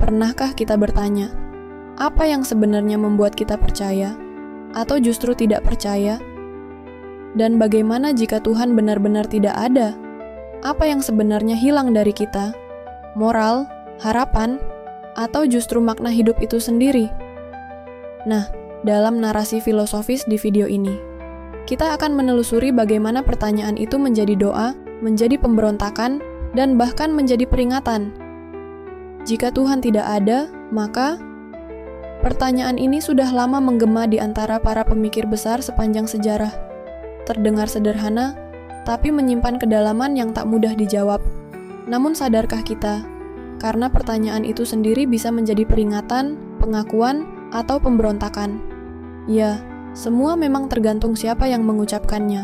Pernahkah kita bertanya, apa yang sebenarnya membuat kita percaya, atau justru tidak percaya? Dan bagaimana jika Tuhan benar-benar tidak ada? Apa yang sebenarnya hilang dari kita? Moral, harapan, atau justru makna hidup itu sendiri? Nah, dalam narasi filosofis di video ini, kita akan menelusuri bagaimana pertanyaan itu menjadi doa, menjadi pemberontakan, dan bahkan menjadi peringatan. Jika Tuhan tidak ada, maka pertanyaan ini sudah lama menggema di antara para pemikir besar sepanjang sejarah. Terdengar sederhana, tapi menyimpan kedalaman yang tak mudah dijawab. Namun sadarkah kita, karena pertanyaan itu sendiri bisa menjadi peringatan, pengakuan, atau pemberontakan? Ya, semua memang tergantung siapa yang mengucapkannya.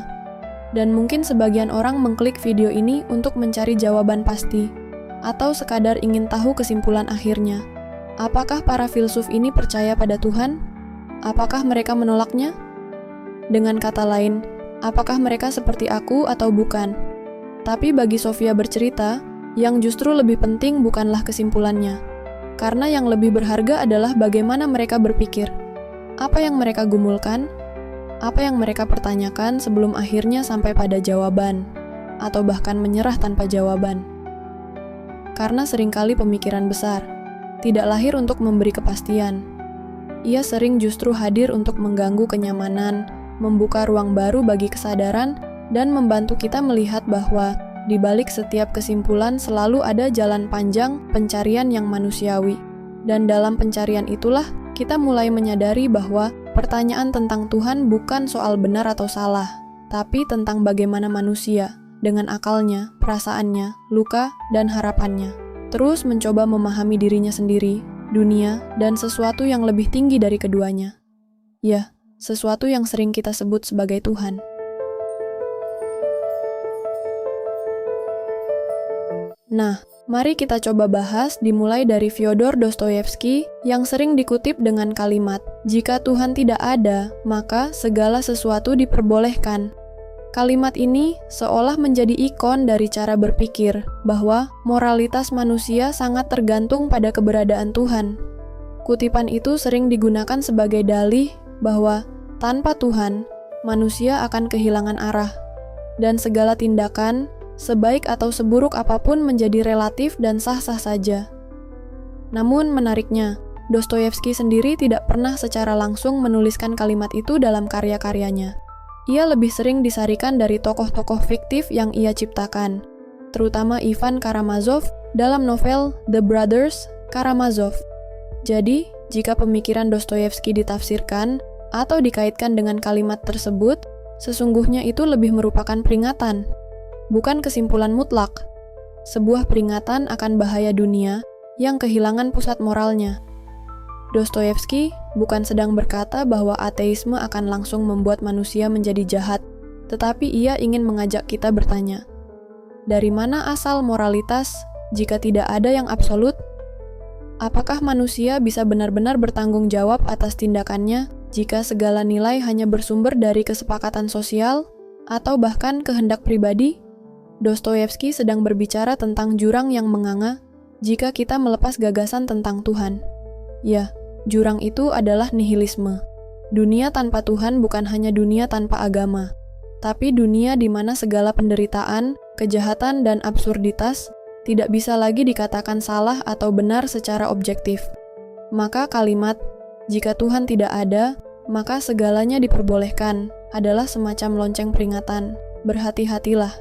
Dan mungkin sebagian orang mengklik video ini untuk mencari jawaban pasti, atau sekadar ingin tahu kesimpulan akhirnya. Apakah para filsuf ini percaya pada Tuhan? Apakah mereka menolaknya? Dengan kata lain, apakah mereka seperti aku atau bukan? Tapi bagi Sofia bercerita, yang justru lebih penting bukanlah kesimpulannya. Karena yang lebih berharga adalah bagaimana mereka berpikir. Apa yang mereka gumulkan? Apa yang mereka pertanyakan sebelum akhirnya sampai pada jawaban, atau bahkan menyerah tanpa jawaban. Karena seringkali pemikiran besar tidak lahir untuk memberi kepastian. Ia sering justru hadir untuk mengganggu kenyamanan, membuka ruang baru bagi kesadaran, dan membantu kita melihat bahwa di balik setiap kesimpulan selalu ada jalan panjang pencarian yang manusiawi. Dan dalam pencarian itulah kita mulai menyadari bahwa pertanyaan tentang Tuhan bukan soal benar atau salah, tapi tentang bagaimana manusia, dengan akalnya, perasaannya, luka, dan harapannya, terus mencoba memahami dirinya sendiri, dunia, dan sesuatu yang lebih tinggi dari keduanya. Ya, sesuatu yang sering kita sebut sebagai Tuhan. Nah, mari kita coba bahas dimulai dari Fyodor Dostoyevsky yang sering dikutip dengan kalimat, "Jika Tuhan tidak ada, maka segala sesuatu diperbolehkan." Kalimat ini seolah menjadi ikon dari cara berpikir bahwa moralitas manusia sangat tergantung pada keberadaan Tuhan. Kutipan itu sering digunakan sebagai dalih bahwa tanpa Tuhan, manusia akan kehilangan arah, dan segala tindakan, sebaik atau seburuk apapun menjadi relatif dan sah-sah saja. Namun menariknya, Dostoyevsky sendiri tidak pernah secara langsung menuliskan kalimat itu dalam karya-karyanya. Ia lebih sering disarikan dari tokoh-tokoh fiktif yang ia ciptakan, terutama Ivan Karamazov dalam novel The Brothers Karamazov. Jadi, jika pemikiran Dostoyevsky ditafsirkan atau dikaitkan dengan kalimat tersebut, sesungguhnya itu lebih merupakan peringatan, bukan kesimpulan mutlak, sebuah peringatan akan bahaya dunia yang kehilangan pusat moralnya. Dostoyevsky bukan sedang berkata bahwa ateisme akan langsung membuat manusia menjadi jahat, tetapi ia ingin mengajak kita bertanya, dari mana asal moralitas jika tidak ada yang absolut? Apakah manusia bisa benar-benar bertanggung jawab atas tindakannya jika segala nilai hanya bersumber dari kesepakatan sosial atau bahkan kehendak pribadi? Dostoyevsky sedang berbicara tentang jurang yang menganga jika kita melepas gagasan tentang Tuhan. Ya, jurang itu adalah nihilisme. Dunia tanpa Tuhan bukan hanya dunia tanpa agama, tapi dunia di mana segala penderitaan, kejahatan, dan absurditas tidak bisa lagi dikatakan salah atau benar secara objektif. Maka kalimat, "Jika Tuhan tidak ada, maka segalanya diperbolehkan," adalah semacam lonceng peringatan. Berhati-hatilah.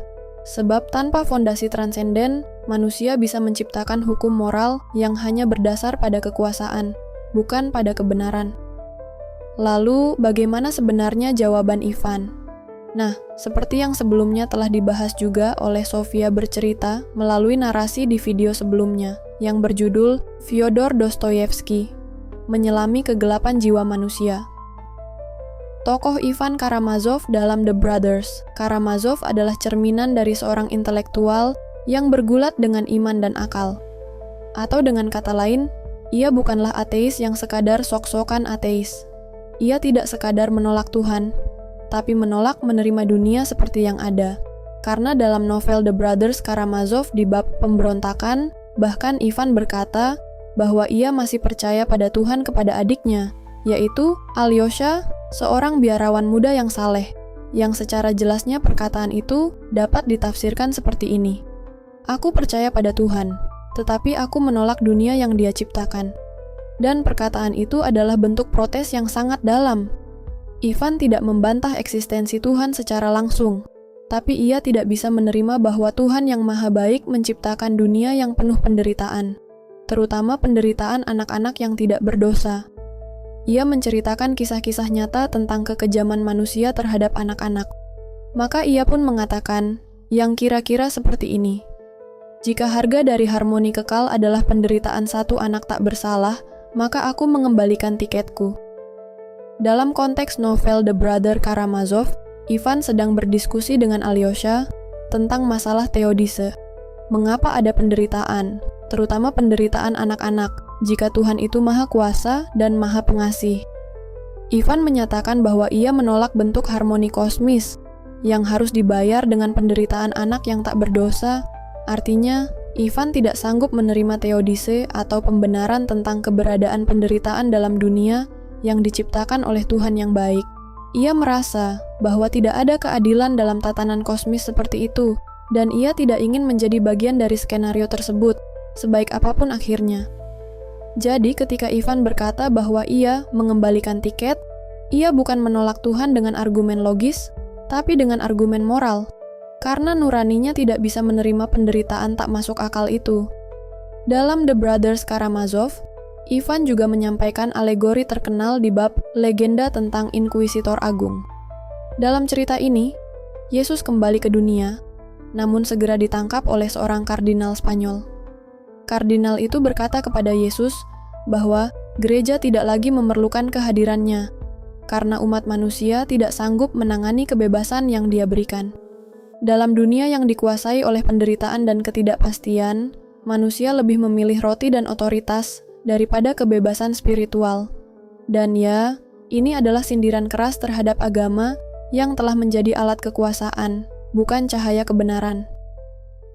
Sebab tanpa fondasi transenden, manusia bisa menciptakan hukum moral yang hanya berdasar pada kekuasaan, bukan pada kebenaran. Lalu, bagaimana sebenarnya jawaban Ivan? Nah, seperti yang sebelumnya telah dibahas juga oleh Sofia bercerita melalui narasi di video sebelumnya, yang berjudul Fyodor Dostoyevsky, Menyelami Kegelapan Jiwa Manusia. Tokoh Ivan Karamazov dalam The Brothers Karamazov adalah cerminan dari seorang intelektual yang bergulat dengan iman dan akal. Atau dengan kata lain, ia bukanlah ateis yang sekadar sok-sokan ateis. Ia tidak sekadar menolak Tuhan, tapi menolak menerima dunia seperti yang ada. Karena dalam novel The Brothers Karamazov di bab pemberontakan, bahkan Ivan berkata bahwa ia masih percaya pada Tuhan kepada adiknya, yaitu Alyosha, seorang biarawan muda yang saleh, yang secara jelasnya perkataan itu dapat ditafsirkan seperti ini. Aku percaya pada Tuhan, tetapi aku menolak dunia yang Dia ciptakan. Dan perkataan itu adalah bentuk protes yang sangat dalam. Ivan tidak membantah eksistensi Tuhan secara langsung, tapi ia tidak bisa menerima bahwa Tuhan yang Maha Baik menciptakan dunia yang penuh penderitaan, terutama penderitaan anak-anak yang tidak berdosa. Ia menceritakan kisah-kisah nyata tentang kekejaman manusia terhadap anak-anak. Maka ia pun mengatakan, yang kira-kira seperti ini. Jika harga dari harmoni kekal adalah penderitaan satu anak tak bersalah, maka aku mengembalikan tiketku. Dalam konteks novel The Brother Karamazov, Ivan sedang berdiskusi dengan Alyosha tentang masalah Theodise. Mengapa ada penderitaan, terutama penderitaan anak-anak, jika Tuhan itu Maha Kuasa dan Maha Pengasih? Ivan menyatakan bahwa ia menolak bentuk harmoni kosmis yang harus dibayar dengan penderitaan anak yang tak berdosa. Artinya, Ivan tidak sanggup menerima Theodise atau pembenaran tentang keberadaan penderitaan dalam dunia yang diciptakan oleh Tuhan yang baik. Ia merasa bahwa tidak ada keadilan dalam tatanan kosmis seperti itu, dan ia tidak ingin menjadi bagian dari skenario tersebut, sebaik apapun akhirnya. Jadi ketika Ivan berkata bahwa ia mengembalikan tiket, ia bukan menolak Tuhan dengan argumen logis, tapi dengan argumen moral, karena nuraninya tidak bisa menerima penderitaan tak masuk akal itu. Dalam The Brothers Karamazov, Ivan juga menyampaikan alegori terkenal di bab legenda tentang Inkuisitor Agung. Dalam cerita ini, Yesus kembali ke dunia, namun segera ditangkap oleh seorang kardinal Spanyol. Kardinal itu berkata kepada Yesus bahwa gereja tidak lagi memerlukan kehadirannya, karena umat manusia tidak sanggup menangani kebebasan yang Dia berikan. Dalam dunia yang dikuasai oleh penderitaan dan ketidakpastian, manusia lebih memilih roti dan otoritas daripada kebebasan spiritual. Dan ya, ini adalah sindiran keras terhadap agama yang telah menjadi alat kekuasaan, bukan cahaya kebenaran.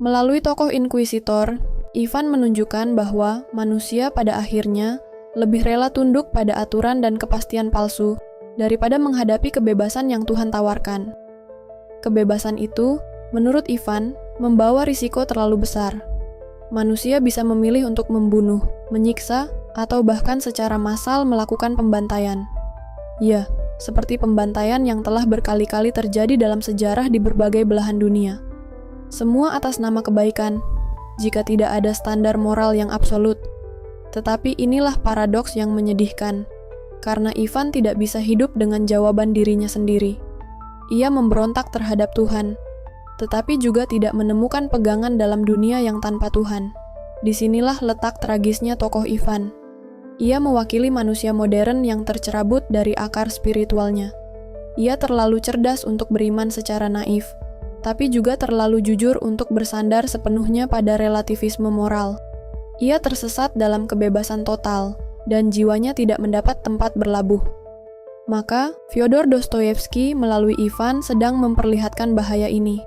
Melalui tokoh inkuisitor, Ivan menunjukkan bahwa manusia pada akhirnya lebih rela tunduk pada aturan dan kepastian palsu daripada menghadapi kebebasan yang Tuhan tawarkan. Kebebasan itu, menurut Ivan, membawa risiko terlalu besar. Manusia bisa memilih untuk membunuh, menyiksa, atau bahkan secara massal melakukan pembantaian. Ya, seperti pembantaian yang telah berkali-kali terjadi dalam sejarah di berbagai belahan dunia. Semua atas nama kebaikan, jika tidak ada standar moral yang absolut. Tetapi inilah paradoks yang menyedihkan, karena Ivan tidak bisa hidup dengan jawaban dirinya sendiri. Ia memberontak terhadap Tuhan, tetapi juga tidak menemukan pegangan dalam dunia yang tanpa Tuhan. Disinilah letak tragisnya tokoh Ivan. Ia mewakili manusia modern yang tercerabut dari akar spiritualnya. Ia terlalu cerdas untuk beriman secara naif, tapi juga terlalu jujur untuk bersandar sepenuhnya pada relativisme moral. Ia tersesat dalam kebebasan total, dan jiwanya tidak mendapat tempat berlabuh. Maka, Fyodor Dostoyevsky melalui Ivan sedang memperlihatkan bahaya ini,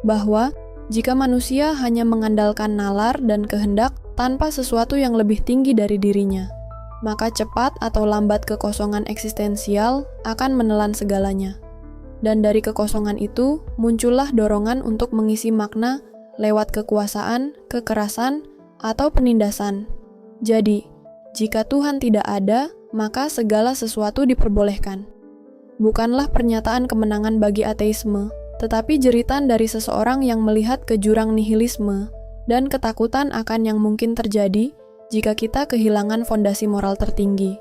bahwa jika manusia hanya mengandalkan nalar dan kehendak tanpa sesuatu yang lebih tinggi dari dirinya, maka cepat atau lambat kekosongan eksistensial akan menelan segalanya. Dan dari kekosongan itu, muncullah dorongan untuk mengisi makna lewat kekuasaan, kekerasan, atau penindasan. Jadi, jika Tuhan tidak ada, maka segala sesuatu diperbolehkan. Bukanlah pernyataan kemenangan bagi ateisme, tetapi jeritan dari seseorang yang melihat ke jurang nihilisme dan ketakutan akan yang mungkin terjadi jika kita kehilangan fondasi moral tertinggi.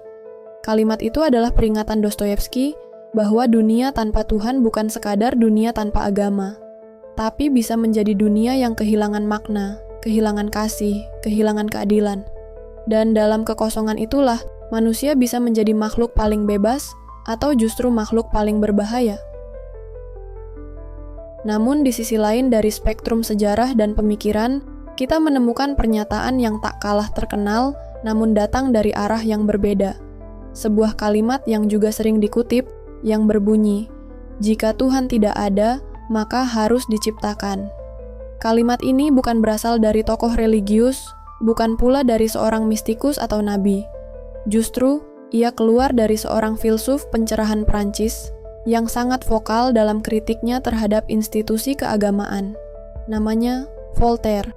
Kalimat itu adalah peringatan Dostoyevsky bahwa dunia tanpa Tuhan bukan sekadar dunia tanpa agama, tapi bisa menjadi dunia yang kehilangan makna, kehilangan kasih, kehilangan keadilan. Dan dalam kekosongan itulah, manusia bisa menjadi makhluk paling bebas atau justru makhluk paling berbahaya. Namun di sisi lain dari spektrum sejarah dan pemikiran, kita menemukan pernyataan yang tak kalah terkenal namun datang dari arah yang berbeda. Sebuah kalimat yang juga sering dikutip, yang berbunyi, "Jika Tuhan tidak ada, maka harus diciptakan." Kalimat ini bukan berasal dari tokoh religius bukan pula dari seorang mistikus atau nabi. Justru, ia keluar dari seorang filsuf pencerahan Prancis yang sangat vokal dalam kritiknya terhadap institusi keagamaan. Namanya Voltaire.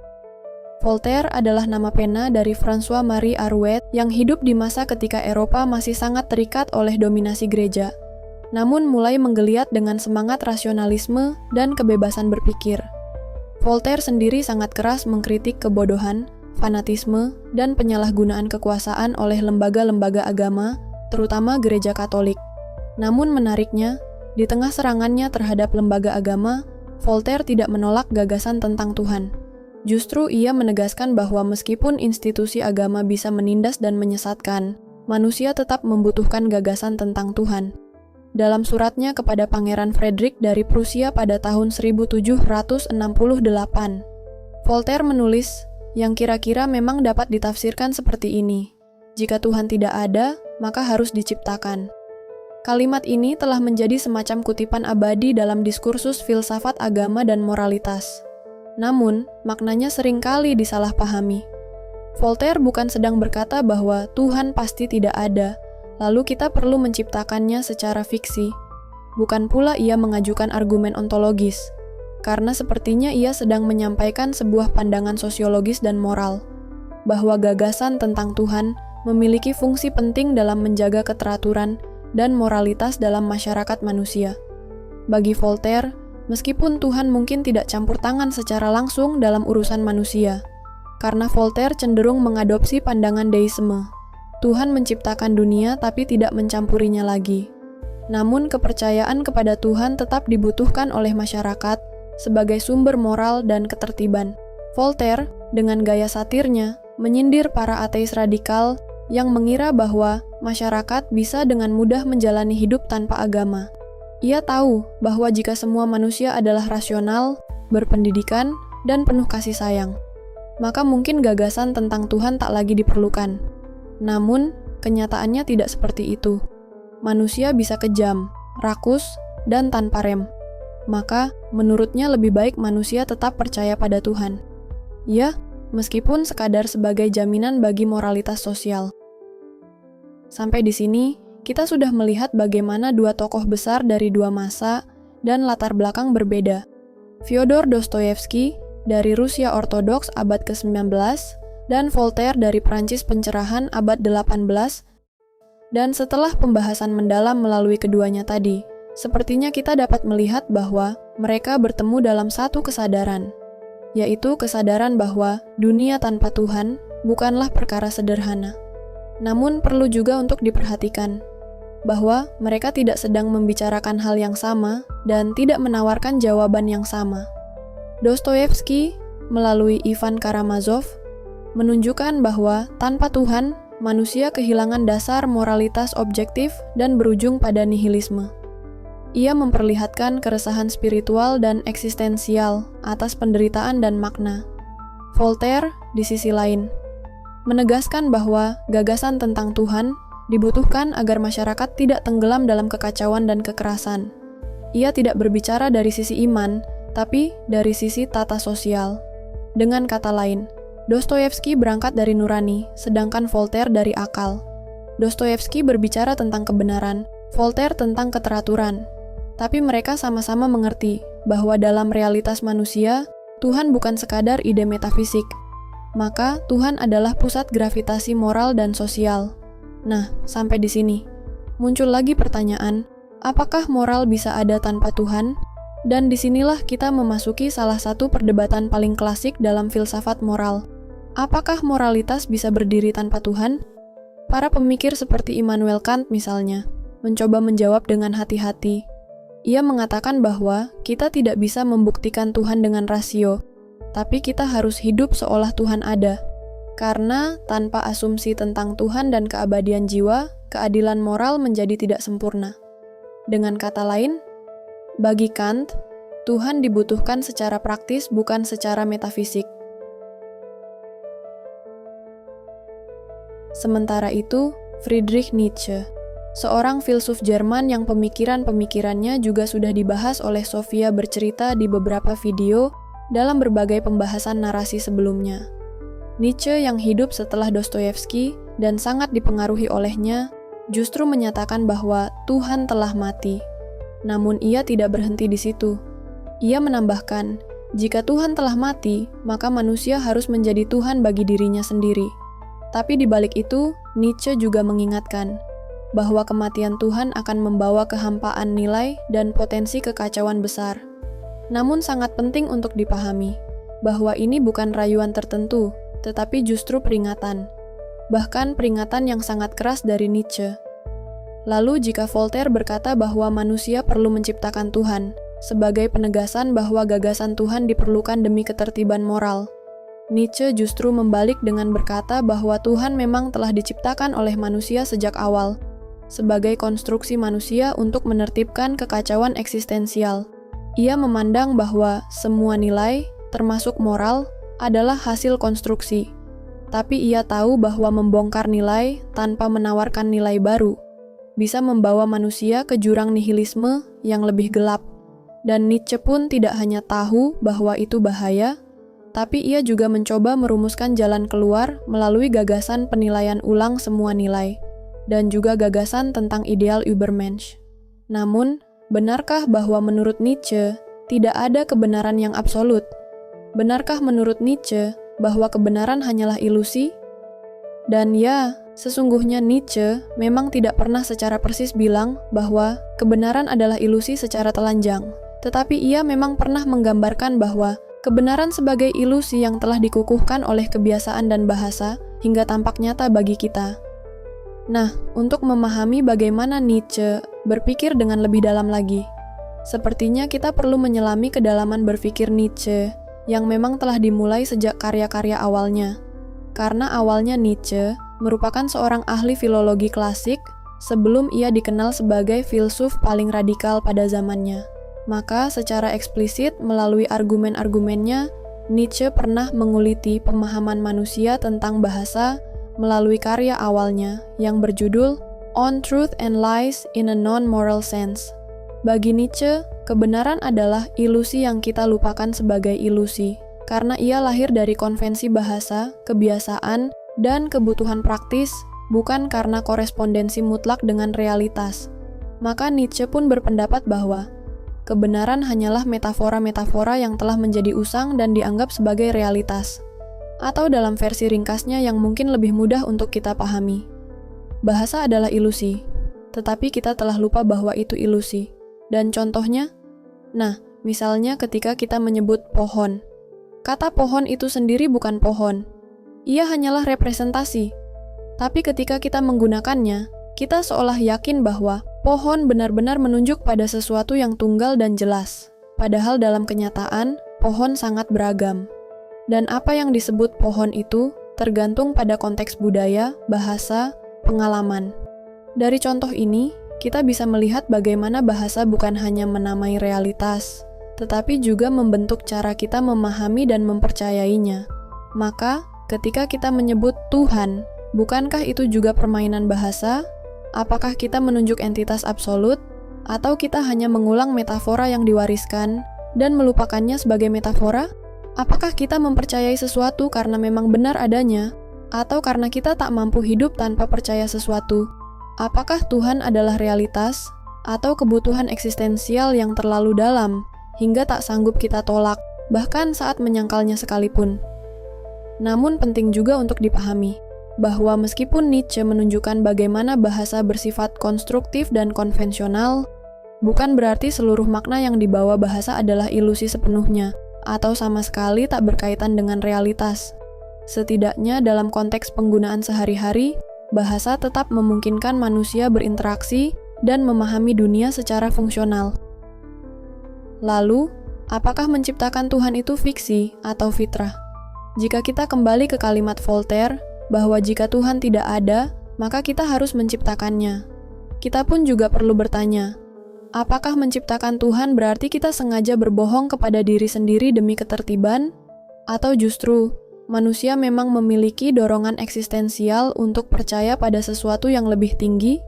Voltaire adalah nama pena dari François-Marie Arouet yang hidup di masa ketika Eropa masih sangat terikat oleh dominasi gereja, namun mulai menggeliat dengan semangat rasionalisme dan kebebasan berpikir. Voltaire sendiri sangat keras mengkritik kebodohan, fanatisme, dan penyalahgunaan kekuasaan oleh lembaga-lembaga agama, terutama gereja Katolik. Namun menariknya, di tengah serangannya terhadap lembaga agama, Voltaire tidak menolak gagasan tentang Tuhan. Justru ia menegaskan bahwa meskipun institusi agama bisa menindas dan menyesatkan, manusia tetap membutuhkan gagasan tentang Tuhan. Dalam suratnya kepada Pangeran Frederick dari Prusia pada tahun 1768, Voltaire menulis yang kira-kira memang dapat ditafsirkan seperti ini: jika Tuhan tidak ada, maka harus diciptakan. Kalimat ini telah menjadi semacam kutipan abadi dalam diskursus filsafat agama dan moralitas. Namun, maknanya seringkali disalahpahami. Voltaire bukan sedang berkata bahwa Tuhan pasti tidak ada, lalu kita perlu menciptakannya secara fiksi. Bukan pula ia mengajukan argumen ontologis, karena sepertinya ia sedang menyampaikan sebuah pandangan sosiologis dan moral, bahwa gagasan tentang Tuhan memiliki fungsi penting dalam menjaga keteraturan dan moralitas dalam masyarakat manusia. Bagi Voltaire, meskipun Tuhan mungkin tidak campur tangan secara langsung dalam urusan manusia, karena Voltaire cenderung mengadopsi pandangan deisme. Tuhan menciptakan dunia tapi tidak mencampurinya lagi. Namun kepercayaan kepada Tuhan tetap dibutuhkan oleh masyarakat sebagai sumber moral dan ketertiban. Voltaire, dengan gaya satirnya, menyindir para ateis radikal yang mengira bahwa masyarakat bisa dengan mudah menjalani hidup tanpa agama. Ia tahu bahwa jika semua manusia adalah rasional, berpendidikan, dan penuh kasih sayang, maka mungkin gagasan tentang Tuhan tak lagi diperlukan. Namun, kenyataannya tidak seperti itu. Manusia bisa kejam, rakus, dan tanpa rem. Maka, menurutnya lebih baik manusia tetap percaya pada Tuhan. Ya, meskipun sekadar sebagai jaminan bagi moralitas sosial. Sampai di sini, kita sudah melihat bagaimana dua tokoh besar dari dua masa dan latar belakang berbeda. Fyodor Dostoyevsky dari Rusia Ortodoks abad ke-19 dan Voltaire dari Prancis pencerahan abad 18. Dan setelah pembahasan mendalam melalui keduanya tadi, sepertinya kita dapat melihat bahwa mereka bertemu dalam satu kesadaran, yaitu kesadaran bahwa dunia tanpa Tuhan bukanlah perkara sederhana. Namun perlu juga untuk diperhatikan bahwa mereka tidak sedang membicarakan hal yang sama dan tidak menawarkan jawaban yang sama. Dostoyevsky melalui Ivan Karamazov menunjukkan bahwa tanpa Tuhan, manusia kehilangan dasar moralitas objektif dan berujung pada nihilisme. Ia memperlihatkan keresahan spiritual dan eksistensial atas penderitaan dan makna. Voltaire, di sisi lain, menegaskan bahwa gagasan tentang Tuhan dibutuhkan agar masyarakat tidak tenggelam dalam kekacauan dan kekerasan. Ia tidak berbicara dari sisi iman, tapi dari sisi tata sosial. Dengan kata lain, Dostoyevsky berangkat dari nurani, sedangkan Voltaire dari akal. Dostoyevsky berbicara tentang kebenaran, Voltaire tentang keteraturan. Tapi mereka sama-sama mengerti bahwa dalam realitas manusia, Tuhan bukan sekadar ide metafisik. Maka Tuhan adalah pusat gravitasi moral dan sosial. Nah, sampai di sini, muncul lagi pertanyaan, apakah moral bisa ada tanpa Tuhan? Dan disinilah kita memasuki salah satu perdebatan paling klasik dalam filsafat moral. Apakah moralitas bisa berdiri tanpa Tuhan? Para pemikir seperti Immanuel Kant misalnya, mencoba menjawab dengan hati-hati. Ia mengatakan bahwa kita tidak bisa membuktikan Tuhan dengan rasio, tapi kita harus hidup seolah Tuhan ada. Karena tanpa asumsi tentang Tuhan dan keabadian jiwa, keadilan moral menjadi tidak sempurna. Dengan kata lain, bagi Kant, Tuhan dibutuhkan secara praktis bukan secara metafisik. Sementara itu, Friedrich Nietzsche, seorang filsuf Jerman yang pemikiran-pemikirannya juga sudah dibahas oleh Sofia bercerita di beberapa video dalam berbagai pembahasan narasi sebelumnya. Nietzsche yang hidup setelah Dostoyevsky dan sangat dipengaruhi olehnya, justru menyatakan bahwa Tuhan telah mati. Namun ia tidak berhenti di situ. Ia menambahkan, jika Tuhan telah mati, maka manusia harus menjadi Tuhan bagi dirinya sendiri. Tapi di balik itu, Nietzsche juga mengingatkan bahwa kematian Tuhan akan membawa kehampaan nilai dan potensi kekacauan besar. Namun sangat penting untuk dipahami bahwa ini bukan rayuan tertentu, tetapi justru peringatan. Bahkan peringatan yang sangat keras dari Nietzsche. Lalu jika Voltaire berkata bahwa manusia perlu menciptakan Tuhan, sebagai penegasan bahwa gagasan Tuhan diperlukan demi ketertiban moral, Nietzsche justru membalik dengan berkata bahwa Tuhan memang telah diciptakan oleh manusia sejak awal, sebagai konstruksi manusia untuk menertibkan kekacauan eksistensial. Ia memandang bahwa semua nilai, termasuk moral, adalah hasil konstruksi. Tapi ia tahu bahwa membongkar nilai tanpa menawarkan nilai baru bisa membawa manusia ke jurang nihilisme yang lebih gelap. Dan Nietzsche pun tidak hanya tahu bahwa itu bahaya, tapi ia juga mencoba merumuskan jalan keluar melalui gagasan penilaian ulang semua nilai, dan juga gagasan tentang ideal Übermensch. Namun, benarkah bahwa menurut Nietzsche, tidak ada kebenaran yang absolut? Benarkah menurut Nietzsche bahwa kebenaran hanyalah ilusi? Dan ya, sesungguhnya Nietzsche memang tidak pernah secara persis bilang bahwa kebenaran adalah ilusi secara telanjang, tetapi ia memang pernah menggambarkan bahwa kebenaran sebagai ilusi yang telah dikukuhkan oleh kebiasaan dan bahasa hingga tampak nyata bagi kita. Nah, untuk memahami bagaimana Nietzsche berpikir dengan lebih dalam lagi, sepertinya kita perlu menyelami kedalaman berpikir Nietzsche yang memang telah dimulai sejak karya-karya awalnya. Karena awalnya Nietzsche merupakan seorang ahli filologi klasik sebelum ia dikenal sebagai filsuf paling radikal pada zamannya. Maka secara eksplisit melalui argumen-argumennya, Nietzsche pernah menguliti pemahaman manusia tentang bahasa melalui karya awalnya yang berjudul On Truth and Lies in a Non-Moral Sense. Bagi Nietzsche, kebenaran adalah ilusi yang kita lupakan sebagai ilusi, karena ia lahir dari konvensi bahasa, kebiasaan, dan kebutuhan praktis, bukan karena korespondensi mutlak dengan realitas. Maka Nietzsche pun berpendapat bahwa kebenaran hanyalah metafora-metafora yang telah menjadi usang dan dianggap sebagai realitas. Atau dalam versi ringkasnya yang mungkin lebih mudah untuk kita pahami. Bahasa adalah ilusi, tetapi kita telah lupa bahwa itu ilusi. Dan contohnya? Nah, misalnya ketika kita menyebut pohon. Kata pohon itu sendiri bukan pohon. Ia hanyalah representasi. Tapi ketika kita menggunakannya, kita seolah yakin bahwa pohon benar-benar menunjuk pada sesuatu yang tunggal dan jelas. Padahal dalam kenyataan, pohon sangat beragam. Dan apa yang disebut pohon itu tergantung pada konteks budaya, bahasa, pengalaman. Dari contoh ini, kita bisa melihat bagaimana bahasa bukan hanya menamai realitas, tetapi juga membentuk cara kita memahami dan mempercayainya. Maka, ketika kita menyebut Tuhan, bukankah itu juga permainan bahasa? Apakah kita menunjuk entitas absolut, atau kita hanya mengulang metafora yang diwariskan dan melupakannya sebagai metafora? Apakah kita mempercayai sesuatu karena memang benar adanya, atau karena kita tak mampu hidup tanpa percaya sesuatu? Apakah Tuhan adalah realitas, atau kebutuhan eksistensial yang terlalu dalam, hingga tak sanggup kita tolak, bahkan saat menyangkalnya sekalipun? Namun penting juga untuk dipahami, bahwa meskipun Nietzsche menunjukkan bagaimana bahasa bersifat konstruktif dan konvensional, bukan berarti seluruh makna yang dibawa bahasa adalah ilusi sepenuhnya, atau sama sekali tak berkaitan dengan realitas. Setidaknya dalam konteks penggunaan sehari-hari, bahasa tetap memungkinkan manusia berinteraksi dan memahami dunia secara fungsional. Lalu, apakah menciptakan Tuhan itu fiksi atau fitrah? Jika kita kembali ke kalimat Voltaire, bahwa jika Tuhan tidak ada, maka kita harus menciptakannya. Kita pun juga perlu bertanya, apakah menciptakan Tuhan berarti kita sengaja berbohong kepada diri sendiri demi ketertiban? Atau justru, manusia memang memiliki dorongan eksistensial untuk percaya pada sesuatu yang lebih tinggi?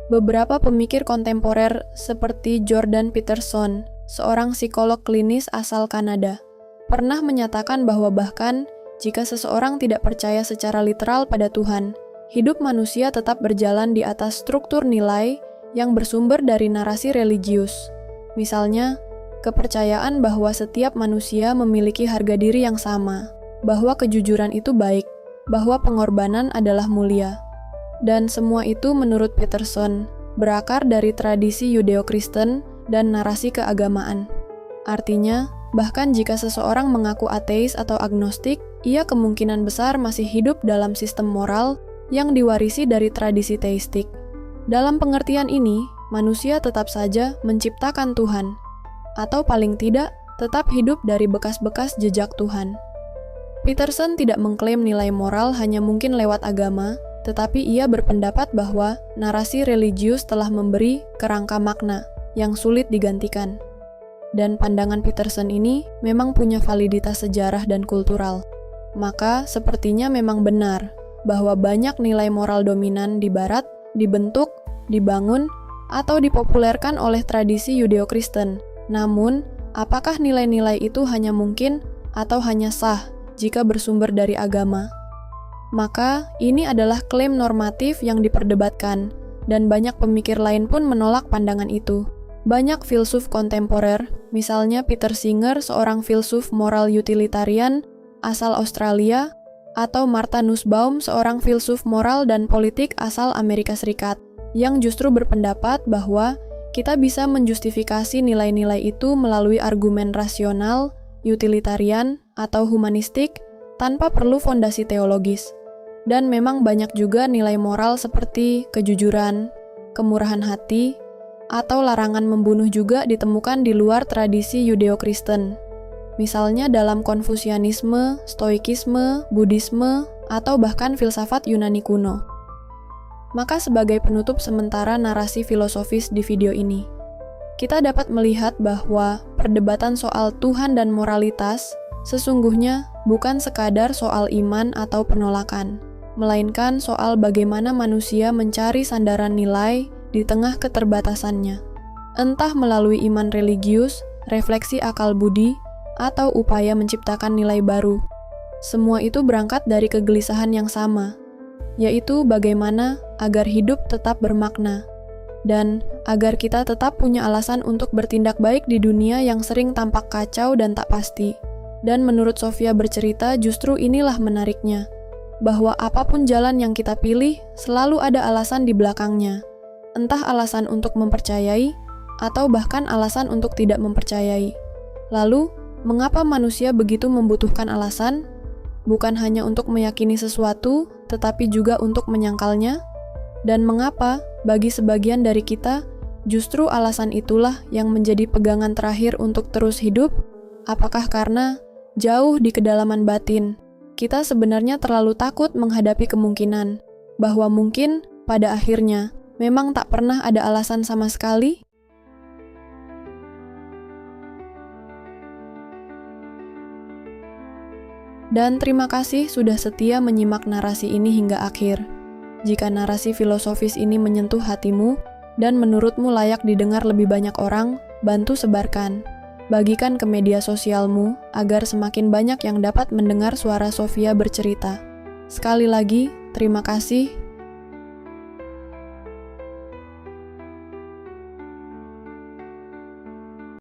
Beberapa pemikir kontemporer seperti Jordan Peterson, seorang psikolog klinis asal Kanada, pernah menyatakan bahwa bahkan jika seseorang tidak percaya secara literal pada Tuhan, hidup manusia tetap berjalan di atas struktur nilai yang bersumber dari narasi religius. Misalnya, kepercayaan bahwa setiap manusia memiliki harga diri yang sama, bahwa kejujuran itu baik, bahwa pengorbanan adalah mulia. Dan semua itu menurut Peterson berakar dari tradisi Yudeo-Kristen dan narasi keagamaan. Artinya, bahkan jika seseorang mengaku ateis atau agnostik, ia kemungkinan besar masih hidup dalam sistem moral yang diwarisi dari tradisi teistik. Dalam pengertian ini, manusia tetap saja menciptakan Tuhan, atau paling tidak, tetap hidup dari bekas-bekas jejak Tuhan. Peterson tidak mengklaim nilai moral hanya mungkin lewat agama, tetapi ia berpendapat bahwa narasi religius telah memberi kerangka makna yang sulit digantikan. Dan pandangan Peterson ini memang punya validitas sejarah dan kultural. Maka sepertinya memang benar bahwa banyak nilai moral dominan di Barat dibentuk, dibangun, atau dipopulerkan oleh tradisi Yudeo-Kristen. Namun, apakah nilai-nilai itu hanya mungkin atau hanya sah jika bersumber dari agama? Maka, ini adalah klaim normatif yang diperdebatkan, dan banyak pemikir lain pun menolak pandangan itu. Banyak filsuf kontemporer, misalnya Peter Singer, seorang filsuf moral utilitarian asal Australia, atau Martha Nussbaum, seorang filsuf moral dan politik asal Amerika Serikat, yang justru berpendapat bahwa kita bisa menjustifikasi nilai-nilai itu melalui argumen rasional, utilitarian, atau humanistik, tanpa perlu fondasi teologis. Dan memang banyak juga nilai moral seperti kejujuran, kemurahan hati, atau larangan membunuh juga ditemukan di luar tradisi Yudeo-Kristen. Misalnya dalam Konfusianisme, Stoikisme, Buddhisme, atau bahkan filsafat Yunani kuno. Maka sebagai penutup sementara narasi filosofis di video ini, kita dapat melihat bahwa perdebatan soal Tuhan dan moralitas sesungguhnya bukan sekadar soal iman atau penolakan, melainkan soal bagaimana manusia mencari sandaran nilai di tengah keterbatasannya, entah melalui iman religius, refleksi akal budi, atau upaya menciptakan nilai baru. Semua itu berangkat dari kegelisahan yang sama, yaitu bagaimana agar hidup tetap bermakna, dan agar kita tetap punya alasan untuk bertindak baik di dunia yang sering tampak kacau dan tak pasti. Dan menurut Sofia bercerita, justru inilah menariknya, bahwa apapun jalan yang kita pilih, selalu ada alasan di belakangnya. Entah alasan untuk mempercayai, atau bahkan alasan untuk tidak mempercayai. Lalu, mengapa manusia begitu membutuhkan alasan? Bukan hanya untuk meyakini sesuatu, tetapi juga untuk menyangkalnya? Dan mengapa, bagi sebagian dari kita, justru alasan itulah yang menjadi pegangan terakhir untuk terus hidup? Apakah karena jauh di kedalaman batin, kita sebenarnya terlalu takut menghadapi kemungkinan bahwa mungkin pada akhirnya memang tak pernah ada alasan sama sekali? Dan terima kasih sudah setia menyimak narasi ini hingga akhir. Jika narasi filosofis ini menyentuh hatimu dan menurutmu layak didengar lebih banyak orang, bantu sebarkan. Bagikan ke media sosialmu agar semakin banyak yang dapat mendengar suara Sofia bercerita. Sekali lagi, terima kasih